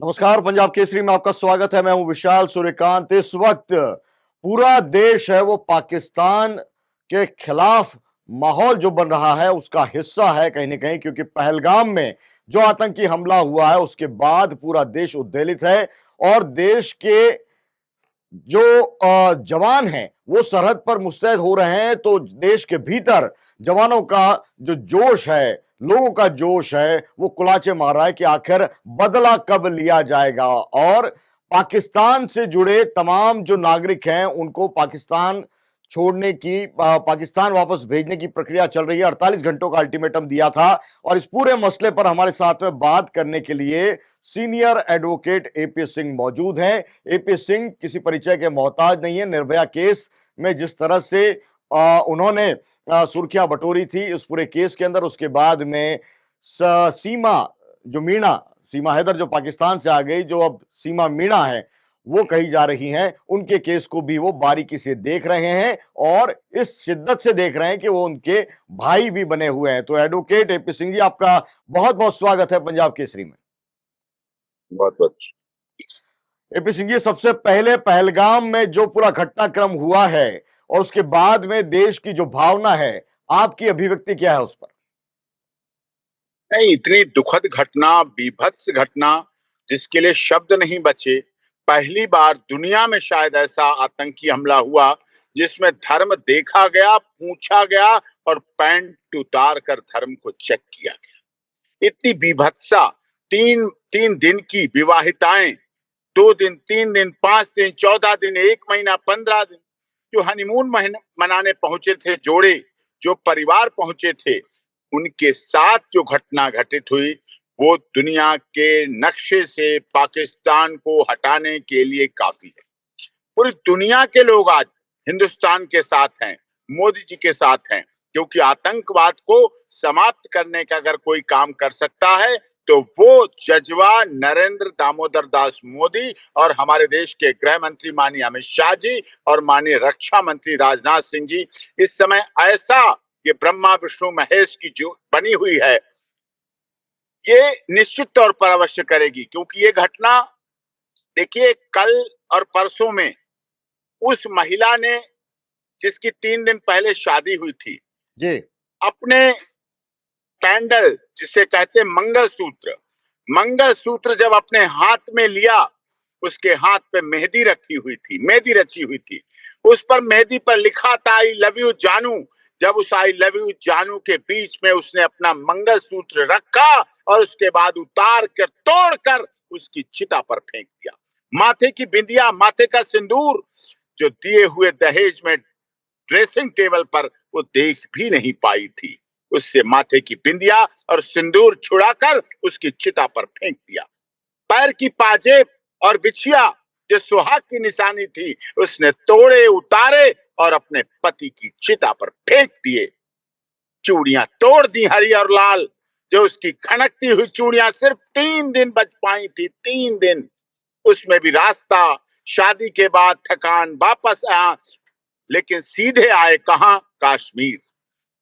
नमस्कार, पंजाब केसरी में आपका स्वागत है। मैं हूं विशाल सूर्यकांत। इस वक्त पूरा देश है वो पाकिस्तान के खिलाफ माहौल जो बन रहा है उसका हिस्सा है कहीं ना कहीं, क्योंकि पहलगाम में जो आतंकी हमला हुआ है उसके बाद पूरा देश उद्वेलित है और देश के जो जवान हैं वो सरहद पर मुस्तैद हो रहे हैं। तो देश के भीतर जवानों का जो जोश है, लोगों का जोश है, वो कुलाचे मार रहा है कि आखिर बदला कब लिया जाएगा। और पाकिस्तान से जुड़े तमाम जो नागरिक हैं उनको पाकिस्तान छोड़ने की, पाकिस्तान वापस भेजने की प्रक्रिया चल रही है। 48 घंटों का अल्टीमेटम दिया था और इस पूरे मसले पर हमारे साथ में बात करने के लिए सीनियर एडवोकेट एपी सिंह मौजूद हैं। एपी सिंह किसी परिचय के मोहताज नहीं है। निर्भया केस में जिस तरह से उन्होंने सुर्खियां बटोरी थी उस पूरे केस के अंदर, उसके बाद में सीमा जो मीणा, सीमा हैदर जो पाकिस्तान से आ गई, जो अब सीमा मीणा है वो कही जा रही हैं, उनके केस को भी वो बारीकी से देख रहे हैं और इस शिद्दत से देख रहे हैं कि वो उनके भाई भी बने हुए हैं। तो एडवोकेट एपी सिंह जी, आपका बहुत बहुत स्वागत है पंजाब केसरी में। बहुत बहुत एपी सिंह जी, सबसे पहले पहलगाम में जो पूरा घटनाक्रम हुआ है और उसके बाद में देश की जो भावना है, आपकी अभिव्यक्ति क्या है उस पर? नहीं, इतनी दुखद घटना, बीभत्स घटना, जिसके लिए शब्द नहीं बचे। पहली बार दुनिया में शायद ऐसा आतंकी हमला हुआ जिसमें धर्म देखा गया, पूछा गया और पैंट उतार कर धर्म को चेक किया गया। इतनी बीभत्सा, तीन तीन दिन की विवाहिताएं, 2 दिन, 3 दिन, 5 दिन, 14 दिन, 1 महीना, 15 दिन, जो हनीमून मनाने पहुंचे थे जोड़े, जो परिवार पहुंचे थे, उनके साथ जो घटना घटित हुई वो दुनिया के नक्शे से पाकिस्तान को हटाने के लिए काफी है। पूरी दुनिया के लोग आज हिंदुस्तान के साथ हैं, मोदी जी के साथ हैं, क्योंकि आतंकवाद को समाप्त करने का अगर कोई काम कर सकता है तो वो जजवा नरेंद्र दामोदर दास मोदी और हमारे देश के गृह मंत्री माननीय अमित शाह जी और माननीय रक्षा मंत्री राजनाथ सिंह जी। इस समय ऐसा ये ब्रह्मा विष्णु महेश की जो बनी हुई है, ये निश्चित तौर पर अवश्य करेगी, क्योंकि ये घटना देखिए, कल और परसों में उस महिला ने, जिसकी 3 दिन पहले शादी हुई थी, जी। अपने कैंडल, जिसे कहते हैं मंगलसूत्र, मंगलसूत्र जब अपने हाथ में लिया, उसके हाथ पे मेहंदी रखी हुई थी, मेहंदी रची हुई थी। उस पर मेहंदी पर लिखा था आई लव यू जानू। जब उस आई लव यू जानू के बीच में उसने अपना मंगलसूत्र रखा और उसके बाद उतार कर तोड़ कर उसकी चिता पर फेंक दिया। माथे की बिंदिया, माथे का सिंदूर जो दिए हुए दहेज में ड्रेसिंग टेबल पर वो देख भी नहीं पाई थी, उससे माथे की बिंदिया और सिंदूर छुड़ाकर उसकी चिता पर फेंक दिया। पैर की पाजेब और बिछिया जो सुहाग की निशानी थी, उसने तोड़े, उतारे और अपने पति की चिता पर फेंक दिए। चूड़ियां तोड़ दी हरी और लाल, जो उसकी खनकती हुई चूड़ियां सिर्फ 3 दिन बच पाई थी, 3 दिन। उसमें भी रास्ता, शादी के बाद थकान, वापस आया, लेकिन सीधे आए कहां? कश्मीर।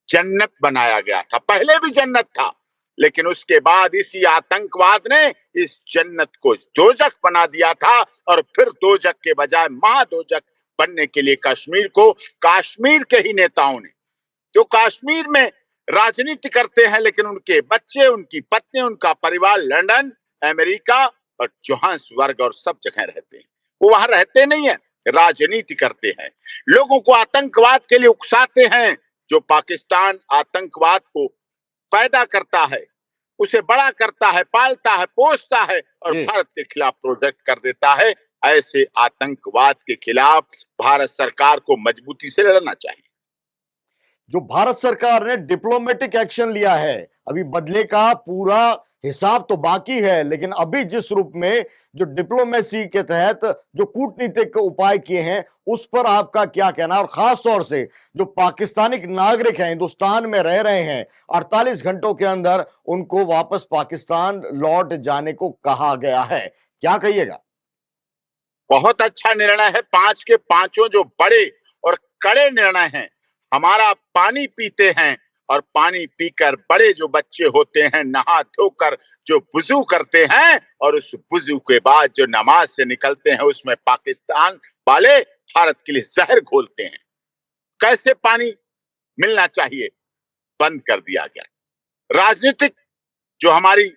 जन्नत बनाया गया था, पहले भी जन्नत था, लेकिन उसके बाद इसी आतंकवाद ने इस जन्नत को दोजख बना दिया था और फिर दोजख के बजाय महादोजख बनने के लिए कश्मीर को, कश्मीर के ही नेताओं ने, जो कश्मीर में राजनीति करते हैं लेकिन उनके बच्चे, उनकी पत्नी, उनका परिवार लंदन, अमेरिका और जोहान्सबर्ग और सब जगह रहते हैं, वो वहां रहते नहीं है, राजनीति करते हैं, लोगों को आतंकवाद के लिए उकसाते हैं। जो पाकिस्तान आतंकवाद को पैदा करता है, उसे बड़ा करता है, पालता है, पोसता है और भारत के खिलाफ प्रोजेक्ट कर देता है, ऐसे आतंकवाद के खिलाफ भारत सरकार को मजबूती से लड़ना चाहिए। जो भारत सरकार ने डिप्लोमेटिक एक्शन लिया है, अभी बदले का पूरा हिसाब तो बाकी है, लेकिन अभी जिस रूप में जो डिप्लोमेसी के तहत जो कूटनीतिक उपाय किए हैं उस पर आपका क्या कहना है? और खास तौर से जो पाकिस्तानी नागरिक हैं, हिंदुस्तान में रह रहे हैं, 48 घंटों के अंदर उनको वापस पाकिस्तान लौट जाने को कहा गया है, क्या कहिएगा? बहुत अच्छा निर्णय है, 5 के पांचों जो बड़े और कड़े निर्णय हैं। हमारा पानी पीते हैं और पानी पीकर बड़े जो बच्चे होते हैं नहा धोकर जो वुजू करते हैं और उस वुजू के बाद जो नमाज से निकलते हैं उसमें पाकिस्तान वाले भारत के लिए जहर घोलते हैं। कैसे पानी मिलना चाहिए बंद कर दिया गया। राजनीतिक जो हमारी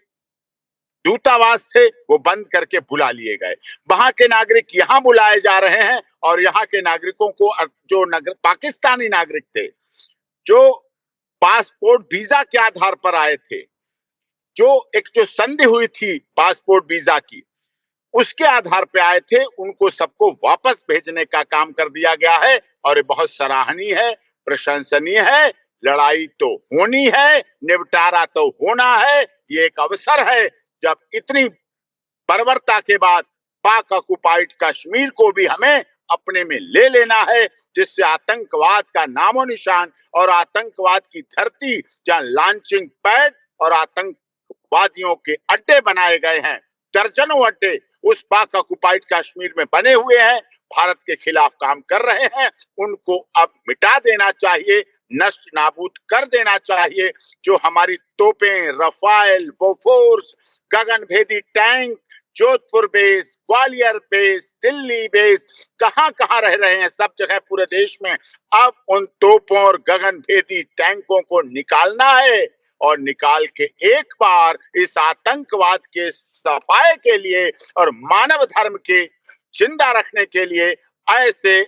दूतावास थे वो बंद करके बुला लिए गए। वहां के नागरिक यहाँ बुलाए जा रहे हैं और यहाँ के नागरिकों को जो पाकिस्तानी नागरिक थे जो पासपोर्ट वीजा के आधार पर आए थे, जो संधि हुई थी पासपोर्ट वीजा की उसके आधार पे आए थे, उनको सबको वापस भेजने का काम कर दिया गया है और ये बहुत सराहनीय है, प्रशंसनीय है। लड़ाई तो होनी है, निपटारा तो होना है। ये एक अवसर है जब इतनी बर्बरता के बाद पाक ऑक्युपाइड कश्मीर को भी हमें अपने में ले लेना है, जिससे आतंकवाद का नामो निशान और आतंकवाद की धरती जहां लॉन्चिंग पैड और आतंकवादियों के अड्डे बनाए गए हैं, दर्जनों अड्डे उस पाक ऑक्युपाइड कश्मीर में बने हुए हैं, भारत के खिलाफ काम कर रहे हैं, उनको अब मिटा देना चाहिए, नष्ट नाबूद कर देना चाहिए। जो हमारी तोपें, रफाल, बोफोर्स, गगनभेदी tank, Jodhpur base, Gwalior base, Delhi base, कहां कहां रह रहे हैं, सब जगह पूरे देश में। अब उन तोपों और गगनभेदी टैंकों को निकालना है और निकाल के एक बार इस आतंकवाद के सफाए के लिए और मानव धर्म के जिंदा रखने के लिए ऐसे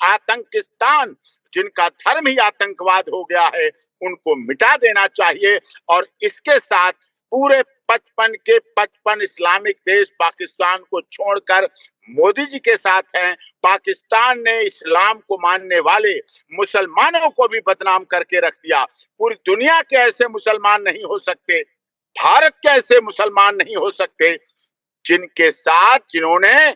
आतंकिस्तान जिनका धर्म ही आतंकवाद हो गया है उनको मिटा देना चाहिए। और इसके साथ पूरे 55 के 55 इस्लामिक देश पाकिस्तान को छोड़कर मोदी जी के साथ हैं। पाकिस्तान ने इस्लाम को मानने वाले मुसलमानों को भी बदनाम करके रख दिया। पूरी दुनिया के ऐसे मुसलमान नहीं हो सकते, भारत के ऐसे मुसलमान नहीं हो सकते जिनके साथ जिन्होंने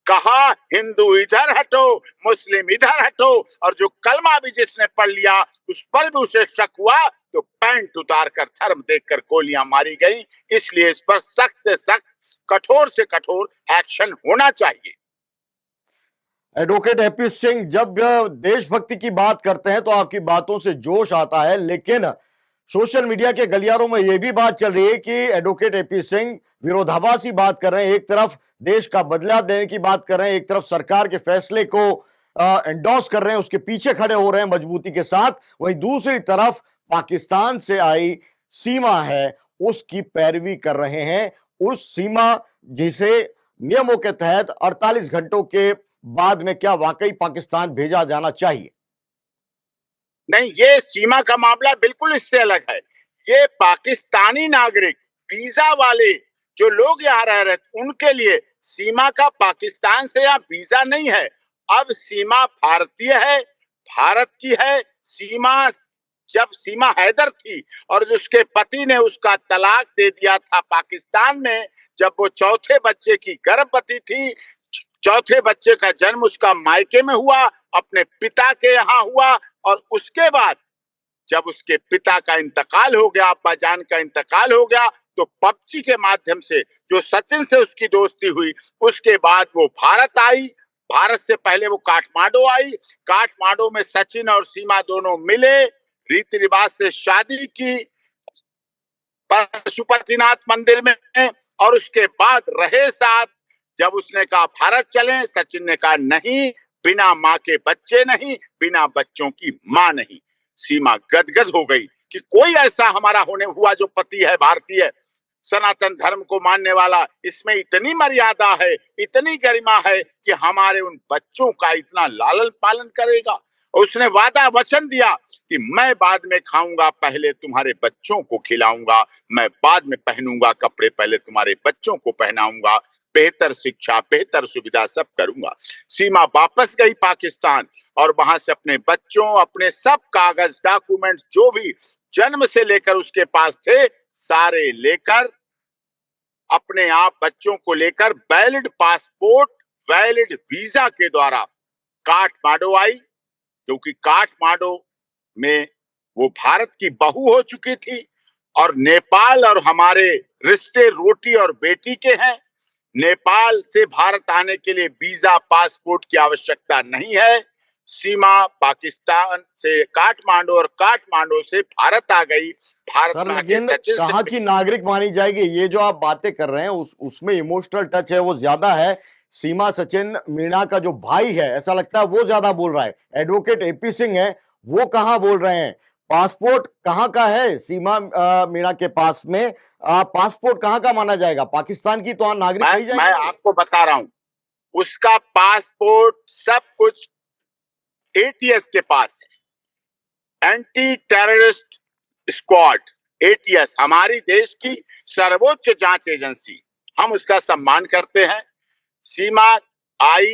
कहा हिंदू इधर हटो, मुस्लिम इधर हटो, और जो कलमा भी जिसने पढ़ लिया उस पर भी उसे शक हुआ तो पैंट उतार कर धर्म देखकर गोलियां मारी गई। इसलिए इस पर सख्त से सख्त, कठोर से कठोर एक्शन होना चाहिए। एडवोकेट हैप्पी सिंह, जब देशभक्ति की बात करते हैं तो आपकी बातों से जोश आता है, लेकिन सोशल मीडिया के गलियारों में यह भी बात चल रही है कि एडवोकेट हैप्पी सिंह विरोधाभासी बात कर रहे हैं। एक तरफ देश का बदला देने की बात कर रहे हैं, एक तरफ सरकार के फैसले को एंडोर्स कर रहे हैं, उसके पीछे खड़े हो रहे हैं मजबूती के साथ। वहीं दूसरी तरफ पाकिस्तान से आई सीमा है उसकी पैरवी कर रहे हैं, उस सीमा जिसे नियमों के तहत 48 घंटों के बाद में क्या वाकई पाकिस्तान भेजा जाना चाहिए? नहीं, ये सीमा का मामला बिल्कुल इससे अलग है। ये पाकिस्तानी नागरिक वीजा वाले जो लोग यहाँ रह रहे उनके लिए सीमा का पाकिस्तान से यहाँ वीजा नहीं है। अब सीमा भारतीय है, भारत की है। सीमा जब सीमा हैदर थी और उसके पति ने उसका तलाक दे दिया था पाकिस्तान में, जब वो चौथे बच्चे की गर्भवती थी, चौथे बच्चे का जन्म उसका मायके में हुआ, अपने पिता के यहाँ हुआ, और उसके बाद जब उसके पिता का इंतकाल हो गया, अब्बा जान का इंतकाल हो गया, तो पबजी के माध्यम से जो सचिन से उसकी दोस्ती हुई, उसके बाद वो भारत आई। भारत से पहले वो काठमांडू आई। काठमांडू में सचिन और सीमा दोनों मिले, रीति रिवाज से शादी की पशुपतिनाथ मंदिर में, और उसके बाद रहे साथ। जब उसने कहा भारत चलें, सचिन ने कहा नहीं, बिना माँ के बच्चे नहीं, बिना बच्चों की माँ नहीं। सीमा गदगद हो गई कि कोई ऐसा हमारा होने हुआ जो पति है भारतीय, सनातन धर्म को मानने वाला, इसमें इतनी मर्यादा है, इतनी गरिमा है कि हमारे उन बच्चों का इतना लालन पालन करेगा। उसने वादा वचन दिया कि मैं बाद में खाऊंगा, पहले तुम्हारे बच्चों को खिलाऊंगा, मैं बाद में पहनूंगा कपड़े, पहले तुम्हारे बच्चों को पहनाऊंगा, बेहतर शिक्षा, बेहतर सुविधा सब करूंगा। सीमा वापस गई पाकिस्तान और वहां से अपने बच्चों, अपने सब कागज डॉक्यूमेंट जो भी जन्म से लेकर उसके पास थे, सारे लेकर अपने आप बच्चों को लेकर वैलिड पासपोर्ट, वैलिड वीजा के द्वारा काठमांडू आई। क्योंकि काठमांडू में वो भारत की बहू हो चुकी थी और नेपाल और हमारे रिश्ते रोटी और बेटी के हैं। नेपाल से भारत आने के लिए वीजा, पासपोर्ट की आवश्यकता नहीं है। सीमा पाकिस्तान से काठमांडू और काठमांडू से भारत आ गई। भारत सर में आके लेकिन सचिन से कहाँ की नागरिक मानी जाएगी? ये जो आप बातें कर रहे हैं उसमें इमोशनल टच है वो ज्यादा है। सीमा सचिन मीणा का जो भाई है ऐसा लगता है वो ज्यादा बोल रहा है। एडवोकेट एपी सिंह है, वो कहाँ बोल रहे हैं? पासपोर्ट कहाँ का है सीमा मीणा के पास में? पासपोर्ट कहाँ का माना जाएगा? पाकिस्तान की तो नागरिक कही मैं जाएगी ना वो। आपको बता रहा हूं, उसका पासपोर्ट सब कुछ एटीएस के पास है। एंटी टेररिस्ट स्क्वाड, एटीएस हमारी देश की सर्वोच्च जांच एजेंसी, हम उसका सम्मान करते हैं। सीमा आई,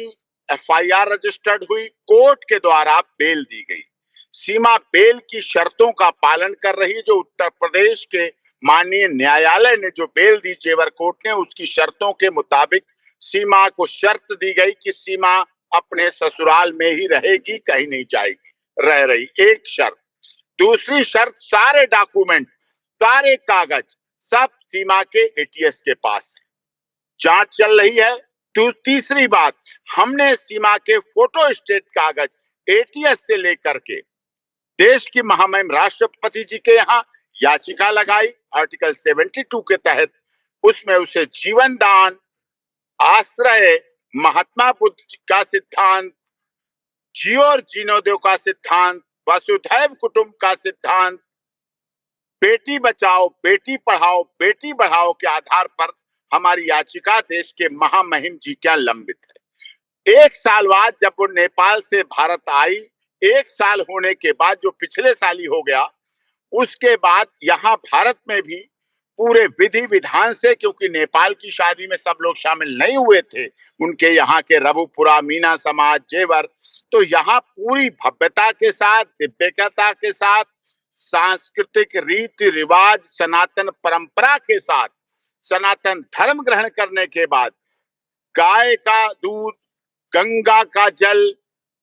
एफआईआर रजिस्टर्ड हुई, कोर्ट के द्वारा बेल दी गई। सीमा बेल की शर्तों का पालन कर रही है। जो उत्तर प्रदेश के माननीय न्यायालय ने जो बेल दी जेवर कोर्ट ने, उसकी शर्तों के मुताबिक सीमा को शर्त दी गई कि सीमा अपने ससुराल में ही रहेगी, कहीं नहीं जाएगी, रह रही, एक शर्त। दूसरी शर्त, सारे डॉक्यूमेंट, सारे कागज सब सीमा के एटीएस के पास है, जांच चल रही है। तीसरी बात, हमने सीमा के फोटो स्टेट कागज एटीएस से लेकर के देश की महामहिम राष्ट्रपति जी के यहाँ याचिका लगाई आर्टिकल 72 के तहत। उसमें उसे जीवन दान, आश्रय, महात्मा बुद्ध का सिद्धांत, जियो और जीने दो का सिद्धांत, वसुधैव कुटुंब का सिद्धांत, बेटी बचाओ बेटी पढ़ाओ बेटी बढ़ाओ के आधार पर हमारी याचिका देश के महामहिम जी क्या लंबित है। एक साल बाद जब वो नेपाल से भारत आई, एक साल होने के बाद, जो पिछले साल ही हो गया, उसके बाद यहाँ भारत में भी पूरे विधि विधान से, क्योंकि नेपाल की शादी में सब लोग शामिल नहीं हुए थे, उनके यहाँ के रबुपुरा मीना समाज जेवर, तो यहाँ पूरी भव्यता के साथ, दिव्यता के साथ, सांस्कृतिक रीति रिवाज, सनातन परंपरा के साथ, सनातन धर्म ग्रहण करने के बाद, गाय का दूध, गंगा का जल,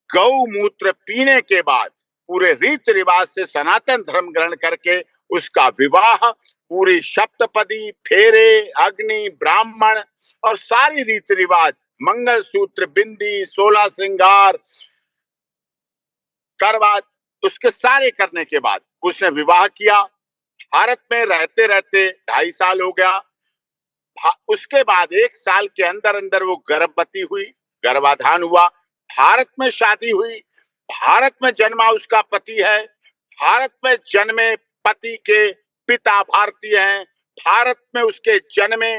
गौमूत्र पीने के बाद, पूरे रीति रिवाज से सनातन धर्म ग्रहण करके उसका विवाह पूरी सप्तपदी, फेरे, अग्नि, ब्राह्मण और सारी रीति रिवाज, मंगल सूत्र, बिंदी, 16 श्रृंगार करवा, उसके सारे करने के बाद उसने विवाह किया। भारत में रहते रहते 2.5 साल हो गया। उसके बाद 1 साल के अंदर अंदर वो गर्भवती हुई, गर्भाधान हुआ, भारत में शादी हुई, भारत में जन्मा उसका पति है, भारत में जन्मे पति के पिता भारतीय हैं, भारत में उसके जन्मे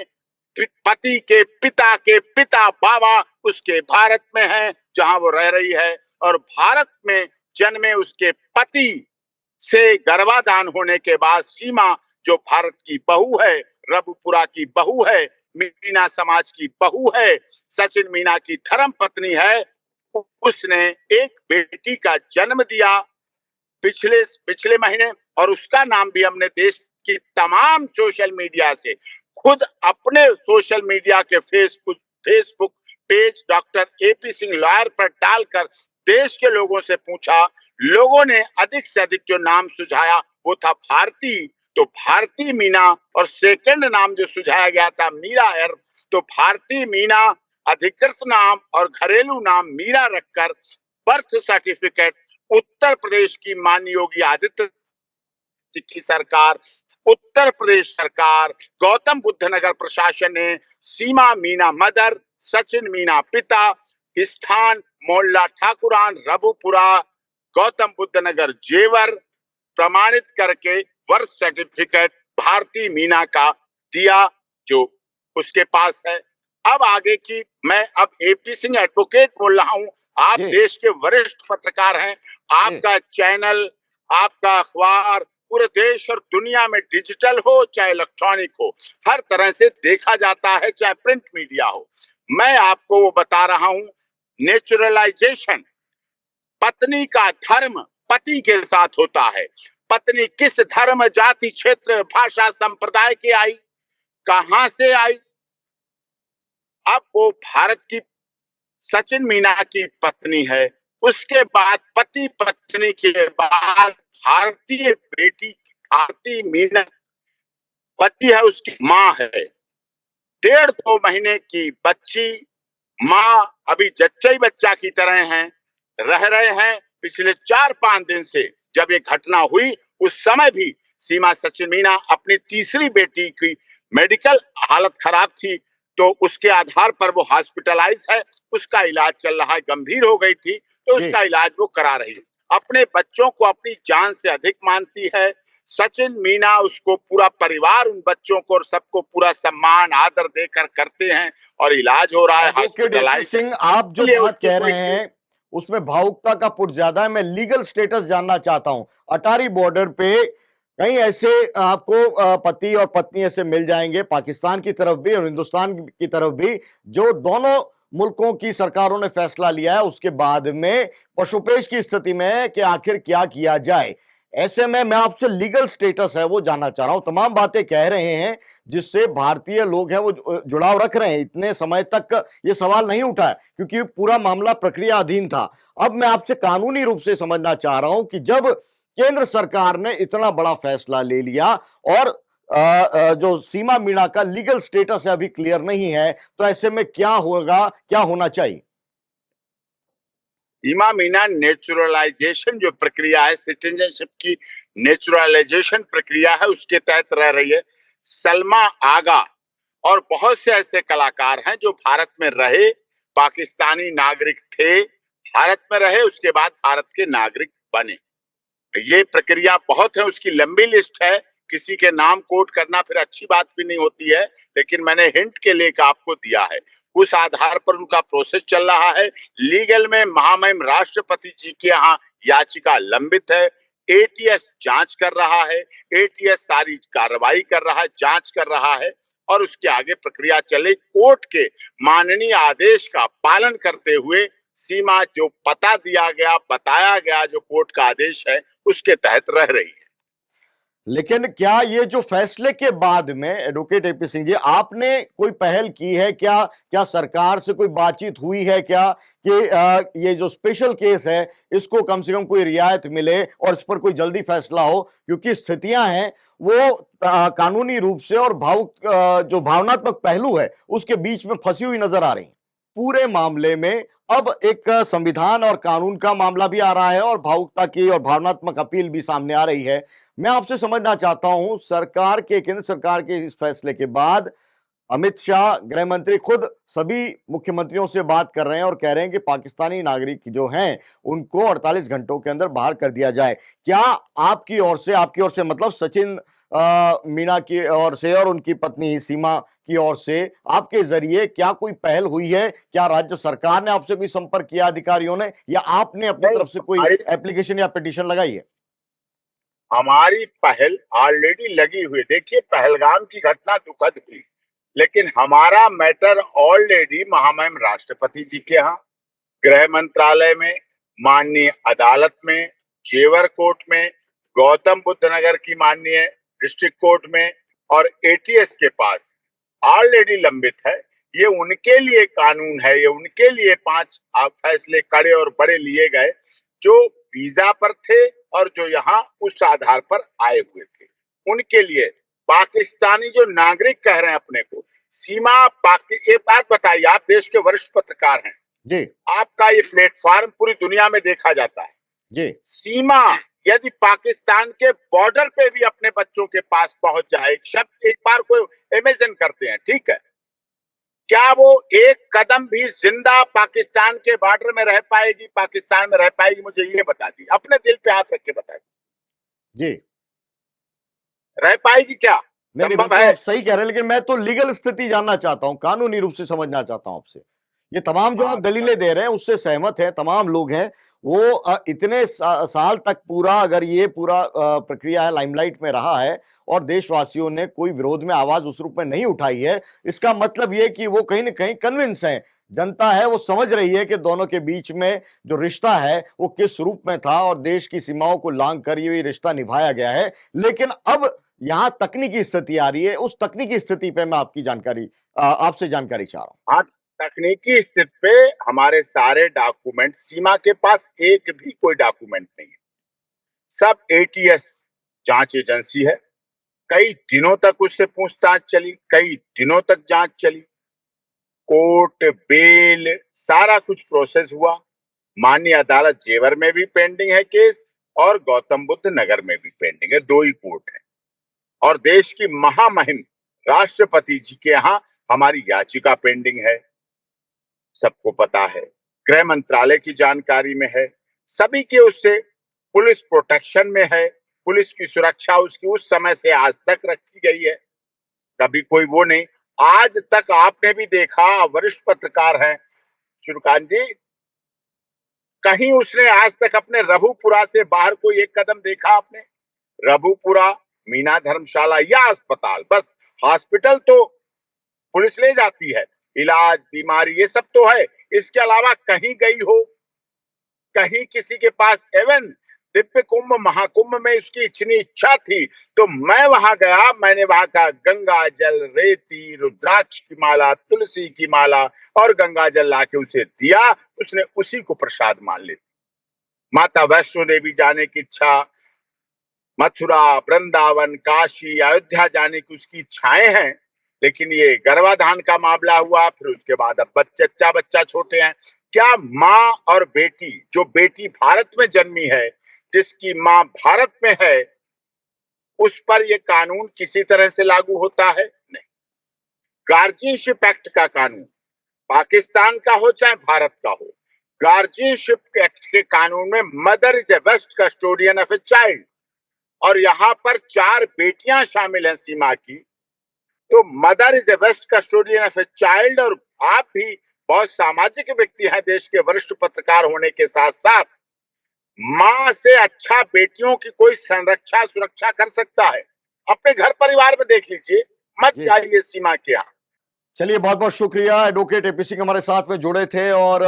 पति के पिता बाबा उसके भारत में हैं, जहां वो रह रही है, और भारत में जन्मे उसके पति से गर्भाधान होने के बाद सीमा, जो भारत की बहू है, रबुपुरा की बहू है, मीणा समाज की बहू है, सचिन मीणा की धर्म पत्नी है, उसने एक बेटी का जन्म दिया पिछले महीने, और उसका नाम भी हमने देश की तमाम सोशल मीडिया से, खुद अपने सोशल मीडिया के Facebook page doctor AP Singh lawyer पर डालकर देश के लोगों से पूछा। लोगों ने अधिक से अधिक जो नाम सुझाया वो था भारती, तो भारती मीणा, और सेकंड नाम जो सुझाया गया था मीरा एर्फ, तो भारती मीणा अधिकृत नाम और घरेलू नाम मीरा रखकर बर्थ सर्टिफिकेट उत्तर प्रदेश की माननीय योगी आदित्यनाथ की सरकार, उत्तर प्रदेश सरकार, गौतम बुद्ध नगर प्रशासन ने सीमा मीणा मदर, सचिन मीणा पिता, स्थान मोहल्ला ठाकुरान, रबुपुरा, गौतम बुद्ध नगर जेवर प्रमाणित करके बर्थ सर्टिफिकेट भारती मीणा का दिया, जो उसके पास है। अब आगे की, मैं अब एपी सिंह एडवोकेट बोल रहा हूं, आप देश के वरिष्ठ पत्रकार हैं, आपका चैनल, आपका अखबार पूरे देश और दुनिया में डिजिटल हो चाहे इलेक्ट्रॉनिक हो, हर तरह से देखा जाता है, चाहे प्रिंट मीडिया हो। मैं आपको वो बता रहा हूं, नेचुरलाइजेशन, पत्नी का धर्म पति के साथ होता है। पत्नी किस धर्म, जाति, क्षेत्र, भाषा, संप्रदाय की आई, कहां से आई, अब वो भारत की सचिन मीणा की पत्नी है, उसके बाद पति पत्नी के बाद भारतीय बेटी भारती मीणा पति है, उसकी माँ है, 1.5-2 महीने की बच्ची, माँ अभी जच्चे बच्चा की तरह है, रह रहे हैं। पिछले 4-5 दिन से जब ये घटना हुई, उस समय भी सीमा सचिन मीना अपनी तीसरी बेटी की मेडिकल हालत खराब थी, तो उसके आधार पर वो हॉस्पिटलाइज है, उसका इलाज चल रहा है, गंभीर हो गई थी तो जी। उसका इलाज वो करा रही है। अपने बच्चों को अपनी जान से अधिक मानती है सचिन मीना, उसको पूरा परिवार उन बच्चों को और सबको पूरा सम्मान आदर देकर करते हैं और इलाज हो रहा है, एडवोकेट एपी हॉस्पिटलाइज है। सिंह, आप जो इसलिए बात उसकी कह कोई रहे हैं उसमें भावुकता का पुट ज्यादा है। मैं लीगल स्टेटस जानना चाहता हूं। अटारी बॉर्डर पे कहीं ऐसे आपको पति और पत्नी ऐसे मिल जाएंगे, पाकिस्तान की तरफ भी और हिंदुस्तान की तरफ भी, जो दोनों मुल्कों की सरकारों ने फैसला लिया है उसके बाद में पशुपेश की स्थिति में है कि आखिर क्या किया जाए। ऐसे में मैं आपसे लीगल स्टेटस है वो जानना चाह रहा हूं। तमाम बातें कह रहे हैं जिससे भारतीय लोग हैं वो जुड़ाव रख रहे हैं। इतने समय तक ये सवाल नहीं उठा है क्योंकि पूरा मामला प्रक्रिया अधीन था। अब मैं आपसे कानूनी रूप से समझना चाह रहा हूं कि जब केंद्र सरकार ने इतना बड़ा फैसला ले लिया और जो सीमा मीणा का लीगल स्टेटस है अभी क्लियर नहीं है, तो ऐसे में क्या होगा, क्या होना चाहिए? सीमा मीना नेचुरलाइजेशन जो प्रक्रिया है, सिटीजनशिप की नेचुरलाइजेशन प्रक्रिया है, उसके तहत रह रही है। सलमा आगा और बहुत से ऐसे कलाकार हैं जो भारत में रहे, पाकिस्तानी नागरिक थे, भारत में रहे, उसके बाद भारत के नागरिक बने। ये प्रक्रिया बहुत है, उसकी लंबी लिस्ट है, किसी के नाम कोट करना फिर अच्छी बात भी नहीं होती है, लेकिन मैंने हिंट के लिए आपको दिया है। उस आधार पर उनका प्रोसेस चल रहा है। लीगल में महामहिम राष्ट्रपति जी के यहाँ याचिका लंबित है, एटीएस जांच कर रहा है, एटीएस सारी कार्रवाई कर रहा है, जांच कर रहा है और उसके आगे प्रक्रिया चले। कोर्ट के माननीय आदेश का पालन करते हुए सीमा जो पता दिया गया, बताया गया, जो कोर्ट का आदेश है, उसके तहत रह रही है। लेकिन क्या ये जो फैसले के बाद में एडवोकेट एपी सिंह जी, आपने कोई पहल की है क्या? क्या सरकार से कोई बातचीत हुई है क्या कि ये जो स्पेशल केस है इसको कम से कम कोई रियायत मिले और इस पर कोई जल्दी फैसला हो? क्योंकि स्थितियां हैं वो कानूनी रूप से और भावुक जो भावनात्मक पहलू है उसके बीच में फंसी हुई नजर आ रही है। पूरे मामले में अब एक संविधान और कानून का मामला भी आ रहा है और भावुकता की और भावनात्मक अपील भी सामने आ रही है। मैं आपसे समझना चाहता हूं, सरकार के, केंद्र सरकार के इस फैसले के बाद अमित शाह गृह मंत्री खुद सभी मुख्यमंत्रियों से बात कर रहे हैं और कह रहे हैं कि पाकिस्तानी नागरिक जो हैं उनको 48 घंटों के अंदर बाहर कर दिया जाए। क्या आपकी ओर से मतलब सचिन मीणा की ओर से और उनकी पत्नी सीमा की ओर से आपके जरिए क्या कोई पहल हुई है? क्या राज्य सरकार ने आपसे कोई संपर्क किया, अधिकारियों ने, या आपने अपनी नहीं, तरफ से कोई एप्लीकेशन या पिटीशन लगाई है? हमारी पहल ऑलरेडी लगी हुई। देखिए, पहलगाम की घटना दुखद हुई, लेकिन हमारा मैटर ऑलरेडी महामहिम राष्ट्रपति जी के यहाँ, गृह मंत्रालय में, माननीय अदालत में, जेवर कोर्ट में, गौतम बुद्ध नगर की माननीय डिस्ट्रिक्ट कोर्ट में और एटीएस के पास ऑलरेडी लंबित है। ये उनके लिए कानून है, ये उनके लिए 5 फैसले कड़े और बड़े लिए गए जो वीजा पर थे और जो यहाँ उस आधार पर आए हुए थे। उनके लिए पाकिस्तानी जो नागरिक कह रहे हैं अपने को, सीमा एक बात बताइए, आप देश के वरिष्ठ पत्रकार हैं जी आपका ये प्लेटफॉर्म पूरी दुनिया में देखा जाता है। जी सीमा यदि पाकिस्तान के बॉर्डर पे भी अपने बच्चों के पास पहुंच जाए, शब्द एक बार को इमेजिन करते हैं, ठीक है, क्या वो एक कदम भी जिंदा पाकिस्तान के बॉर्डर में रह पाएगी, पाकिस्तान में रह पाएगी? मुझे ये बता दी, अपने दिल पे हाथ रख के बताइए, जी रह पाएगी क्या? नहीं नहीं, संभव बिल्कुल है? आप सही कह रहे हैं, लेकिन मैं तो लीगल स्थिति जानना चाहता हूं, कानूनी रूप से समझना चाहता हूं आपसे। ये तमाम जो आप दलीलें दे रहे हैं उससे सहमत हैं, तमाम लोग हैं वो इतने साल तक पूरा, अगर ये पूरा प्रक्रिया है लाइमलाइट में रहा है और देशवासियों ने कोई विरोध में आवाज उस रूप में नहीं उठाई है, इसका मतलब ये कि वो कहीं ना कहीं कन्विंस हैं, जनता है वो समझ रही है कि दोनों के बीच में जो रिश्ता है वो किस रूप में था और देश की सीमाओं को लांघ कर ये रिश्ता निभाया गया है। लेकिन अब यहां तकनीकी स्थिति आ रही है, उस तकनीकी स्थिति पे मैं आपसे जानकारी चाह रहा हूं। हाँ, तकनीकी स्थिति पे हमारे सारे डॉक्यूमेंट, सीमा के पास एक भी कोई डॉक्यूमेंट नहीं है, सब एटीएस जांच एजेंसी है। कई दिनों तक उससे पूछताछ चली, कई दिनों तक जांच चली, कोर्ट बेल सारा कुछ प्रोसेस हुआ। माननीय अदालत जेवर में भी पेंडिंग है केस और गौतम बुद्ध नगर में भी पेंडिंग है, दो ही कोर्ट है। और देश की महामहिम राष्ट्रपति जी के यहां हमारी याचिका पेंडिंग है, सबको पता है, गृह मंत्रालय की जानकारी में है, सभी के उससे पुलिस प्रोटेक्शन में है, पुलिस की सुरक्षा उसकी उस समय से आज तक रखी गई है, कभी कोई वो नहीं। आज तक आपने भी देखा, वरिष्ठ पत्रकार हैं शुरकान जी, कहीं उसने आज तक अपने रघुपुरा से बाहर कोई एक कदम देखा आपने? रघुपुरा, मीना धर्मशाला या अस्पताल, बस हॉस्पिटल तो पुलिस ले जाती है, इलाज बीमारी ये सब तो है, इसके अलावा कहीं गई हो, कहीं किसी के पास? एवन दिव्य कुंभ महाकुंभ में इसकी इतनी इच्छा थी तो मैं वहां गया, मैंने वहां का गंगा जल, रेती, रुद्राक्ष की माला, तुलसी की माला और गंगा जल लाके उसे दिया, उसने उसी को प्रसाद मान लिया। माता वैष्णो देवी जाने की इच्छा, मथुरा, वृंदावन, काशी, अयोध्या जाने की उसकी इच्छाएं हैं, लेकिन ये गर्भाधान का मामला हुआ, फिर उसके बाद अब बच्चा छोटे हैं। क्या माँ और बेटी, जो बेटी भारत में जन्मी है, जिसकी माँ भारत में है, उस पर ये कानून किसी तरह से लागू होता है? नहीं। गार्जियनशिप एक्ट का कानून पाकिस्तान का हो चाहे भारत का हो, गार्जियनशिप एक्ट के कानून में mother is a best custodian of a child, और यहाँ पर 4 बेटियां शामिल हैं सीमा की, तो mother is a best custodian of a child. और आप भी बहुत सामाजिक व्यक्ति हैं, देश के वरिष्ठ पत्रकार होने के साथ साथ, मां से अच्छा बेटियों की कोई संरक्षा सुरक्षा कर सकता है? अपने घर परिवार में देख लीजिए, मत जी जाइए सीमा के यहाँ। चलिए, बहुत बहुत शुक्रिया। एडवोकेट एपी सिंह हमारे साथ में जुड़े थे और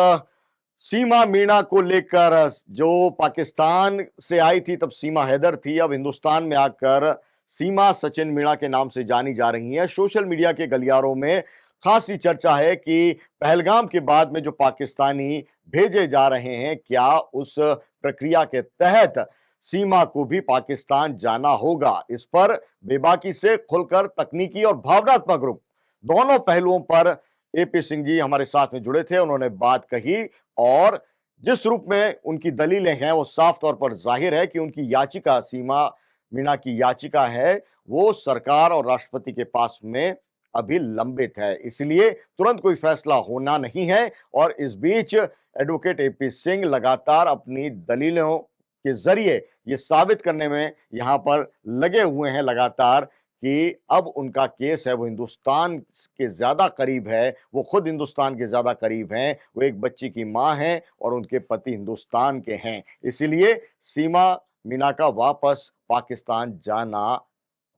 सीमा मीणा को लेकर, जो पाकिस्तान से आई थी तब सीमा हैदर थी, अब हिंदुस्तान में आकर सीमा सचिन मीणा के नाम से जानी जा रही है। सोशल मीडिया के गलियारों में खासी चर्चा है कि पहलगाम के बाद में जो पाकिस्तानी भेजे जा रहे हैं, क्या उस प्रक्रिया के तहत सीमा को भी पाकिस्तान जाना होगा? इस पर बेबाकी से खुलकर तकनीकी और भावनात्मक रूप दोनों पहलुओं पर एपी सिंह जी हमारे साथ में जुड़े थे। उन्होंने बात कही और जिस रूप में उनकी दलीलें हैं वो साफ तौर पर जाहिर है कि उनकी याचिका, सीमा मीणा की याचिका है, वो सरकार और राष्ट्रपति के पास में अभी लंबित है, इसलिए तुरंत कोई फैसला होना नहीं है। और इस बीच एडवोकेट एपी सिंह लगातार अपनी दलीलों के जरिए ये साबित करने में यहां पर लगे हुए हैं लगातार कि अब उनका केस है वो हिंदुस्तान के ज्यादा करीब है, वो खुद हिंदुस्तान के ज्यादा करीब हैं, वो एक बच्ची की मां हैं और उनके पति हिंदुस्तान के हैं। इसीलिए सीमा मीणा का वापस पाकिस्तान जाना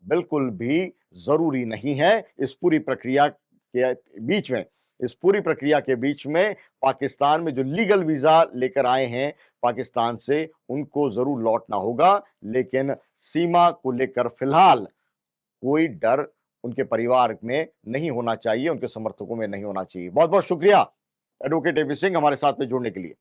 बिल्कुल भी जरूरी नहीं है। इस पूरी प्रक्रिया के बीच में, इस पूरी प्रक्रिया के बीच में पाकिस्तान में जो लीगल वीजा लेकर आए हैं पाकिस्तान से, उनको जरूर लौटना होगा, लेकिन सीमा को लेकर फिलहाल कोई डर उनके परिवार में नहीं होना चाहिए, उनके समर्थकों में नहीं होना चाहिए। बहुत बहुत शुक्रिया एडवोकेट एपी सिंह हमारे साथ में जुड़ने के लिए।